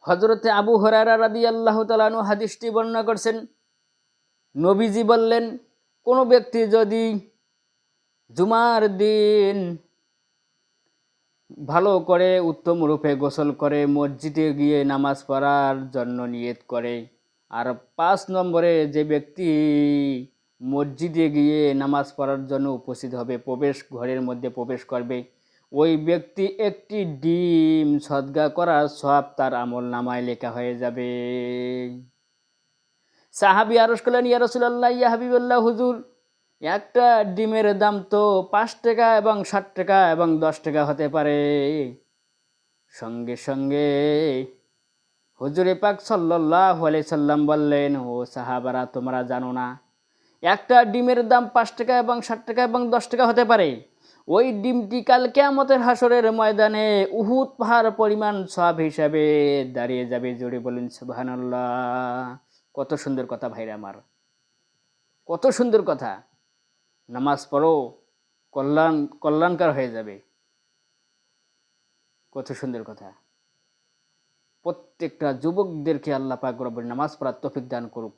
হযরতে আবু হুরায়রা রাদিয়াল্লাহু তাআলা আনহু হাদিসটি বর্ণনা করছেন, নবীজি বললেন, কোনো ব্যক্তি যদি জুমার দিন ভালো করে উত্তম রূপে গোসল করে মসজিদে গিয়ে নামাজ পড়ার জন্য নিয়ত করে, আর 5 নম্বরে যে ব্যক্তি মসজিদে গিয়ে নামাজ পড়ার জন্য উপস্থিত হবে, প্রবেশ ঘরের মধ্যে প্রবেশ করবে, ওই ব্যক্তি একটি ডিম সদকা করার সওয়াব তার আমল নামায় লেখা হয়ে যাবে। সাহাবী আরশ করলেন, ইয়া রাসূলুল্লাহ, ইয়া হাবিবাল্লাহ, হুজুর, একটা ডিমের দাম তো 5 টাকা এবং 60 টাকা এবং 10 টাকা হতে পারে। সঙ্গে সঙ্গে হুজুরে পাক সাল্লাল্লাহু আলাইহি সাল্লাম বললেন, ও সাহাবারা, তোমরা জানো না একটা ডিমের দাম 5 টাকা এবং 60 টাকা এবং 10 টাকা হতে পারে? ওই ডিমটি কাল কিয়ামতের হাসরের ময়দানে উহুদ পাহাড় পরিমাণ সওয়াব হিসাবে দাঁড়িয়ে যাবে। জোরে বলেন সুবহানাল্লাহ। কত সুন্দর কথা ভাইরা আমার, কত সুন্দর কথা। নামাজ পড়ো, কল্যাণকর হয়ে যাবে। কত সুন্দর কথা। প্রত্যেকটা যুবকদেরকে আল্লাহ পাক রব্বুল নামাজ পড়ার তৌফিক দান করুক।